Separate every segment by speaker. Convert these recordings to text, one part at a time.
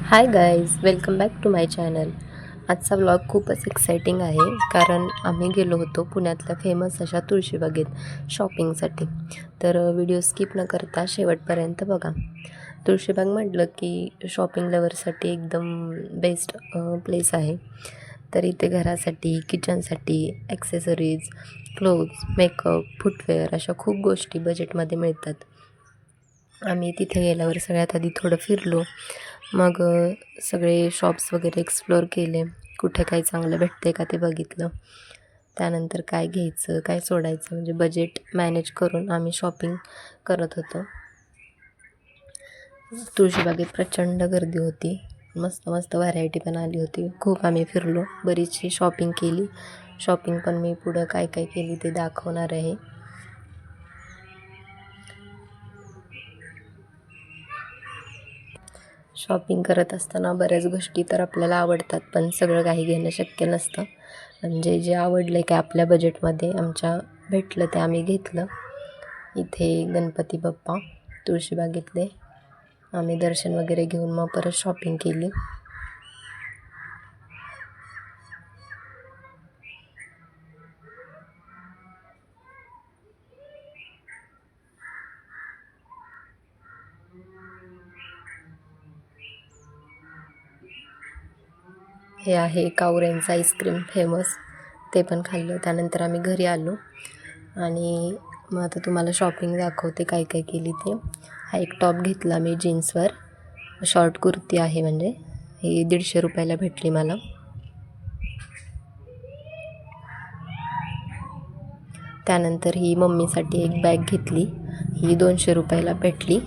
Speaker 1: High guys, welcome back to my channel. आजचा vlog खूपच exciting आहे कारण आम्ही गेलो होतो पुण्यातल्या फेमस अशा तुळशीबागेत शॉपिंगसाठी. तर व्हिडिओ स्किप न करता शेवटपर्यंत बघा. तुळशीबाग म्हटलं की शॉपिंग लवरसाठी एकदम बेस्ट प्लेस आहे. तर इथे घरासाठी, किचनसाठी, ॲक्सेसरीज, क्लोथ्स, मेकअप, फुटवेअर अशा खूप गोष्टी बजेटमध्ये मिळतात. आम्ही तिथे गेल्यावर सगळ्यात आधी थोडं फिरलो. मग सगळे शॉप्स वगैरे एक्सप्लोअर केले. कुठे काही चांगलं भेटते का ते बघितलं. त्यानंतर काय घ्यायचं, काय सोडायचं म्हणजे बजेट मॅनेज करून आम्ही शॉपिंग करत होतो. तुळशीबागेत प्रचंड गर्दी होती. मस्त मस्त व्हरायटी पण आली होती. खूप आम्ही फिरलो, बरीचशी शॉपिंग केली. शॉपिंग पण मी पुढं काय काय केली ते दाखवणार आहे. शॉपिंग करत असताना बऱ्याच गोष्टी तर आपल्याला आवडतात, पण सगळं काही घेणं शक्य नसतं. म्हणजे जे आवडलं काय आपल्या बजेटमध्ये आमच्या भेटलं ते आम्ही घेतलं. इथे गणपती बाप्पा तुळशीबागेतले, आम्ही दर्शन वगैरे घेऊन मग परत शॉपिंग केली. हे आहे कावऱ्यांचं आईस्क्रीम फेमस, ते पण खाल्लं. त्यानंतर आम्ही घरी आलो आणि मग आता तुम्हाला शॉपिंग दाखवते काय काय केली ते. हा एक टॉप घेतला मी जीन्सवर, शॉर्ट कुर्ती आहे, म्हणजे ही 150 रुपयाला भेटली मला. त्यानंतर ही मम्मीसाठी एक बॅग घेतली, ही 200 रुपयाला भेटली.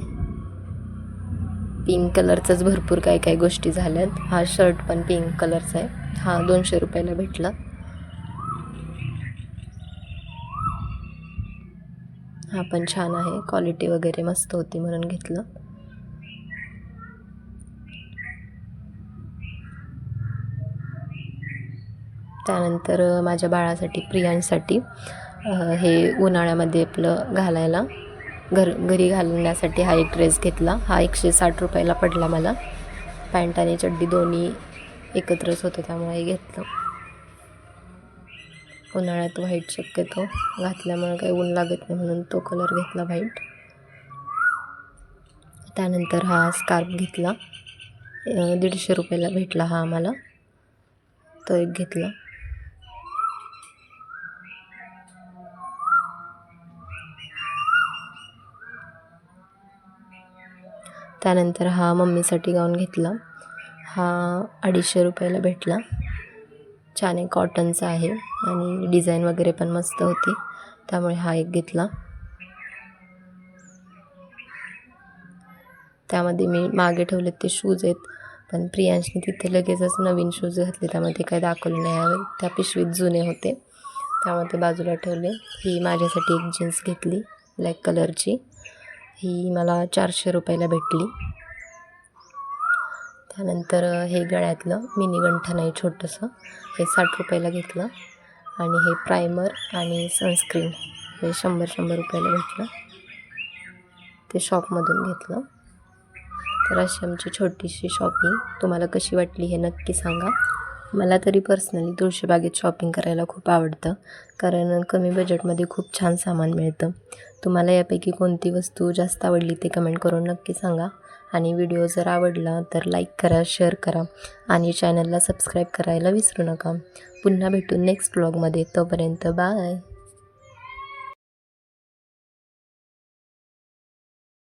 Speaker 1: पिंक कलरचंच भरपूर काय काय गोष्टी झाल्यात. हा शर्ट पण पिंक कलरचा आहे, हा 200 रुपयाला भेटला. हा पण छान आहे, क्वालिटी वगैरे मस्त होती म्हणून घेतलं. त्यानंतर माझ्या बाळासाठी, प्रियांसाठी हे उन्हाळ्यामध्ये आपलं घालायला घरी घालण्यासाठी हा एक ड्रेस घेतला. हा 160 रुपयाला पडला मला. पॅन्ट आणि चड्डी दोन्ही एकत्रच होतं त्यामुळे हे घेतलं. उन्हाळ्यात व्हाईट शक्यतो घातल्यामुळे काही ऊन लागत नाही म्हणून तो कलर घेतला, व्हाईट. त्यानंतर हा स्कार्फ घेतला, 150 रुपयाला भेटला हा आम्हाला, तो एक घेतला. त्यानंतर हा मम्मीसाठी गाऊन घेतला, हा 250 रुपयाला भेटला. छान आहे, कॉटनचा आहे आणि डिझाईन वगैरे पण मस्त होती, त्यामुळे हा एक घेतला. त्यामध्ये मी मागे ठेवले ते शूज आहेत, पण प्रियांशने तिथे लगेचच नवीन शूज घातले, त्यामुळे ते काय दाखवले नाही. त्या पिशवीत जुने होते त्यामुळे ते बाजूला ठेवले. ही माझ्यासाठी एक जीन्स घेतली ब्लॅक कलरची, ही मला 400 रुपयाला भेटली. त्यानंतर हे गळ्यातलं मिनी गंठण आहे छोटंसं, हे 60 रुपयाला घेतलं. आणि हे प्रायमर आणि सनस्क्रीन हे 100 रुपयाला भेटलं, ते शॉपमधून घेतलं. तर अशी आमची छोटीशी शॉपिंग. तुम्हाला कशी वाटली हे नक्की सांगा. मला तरी पर्सनली तुळशीबागेत शॉपिंग करायला खूप आवडतं, कारण कमी बजेटमध्ये खूप छान सामान मिळतं. तुम्हाला यापैकी कोणती वस्तू जास्त आवडली ते कमेंट करून नक्की सांगा. आणि व्हिडिओ जर आवडला तर लाईक करा, शेअर करा आणि चॅनलला सबस्क्राईब करायला विसरू नका. पुन्हा भेटू नेक्स्ट व्लॉगमध्ये. तोपर्यंत बाय.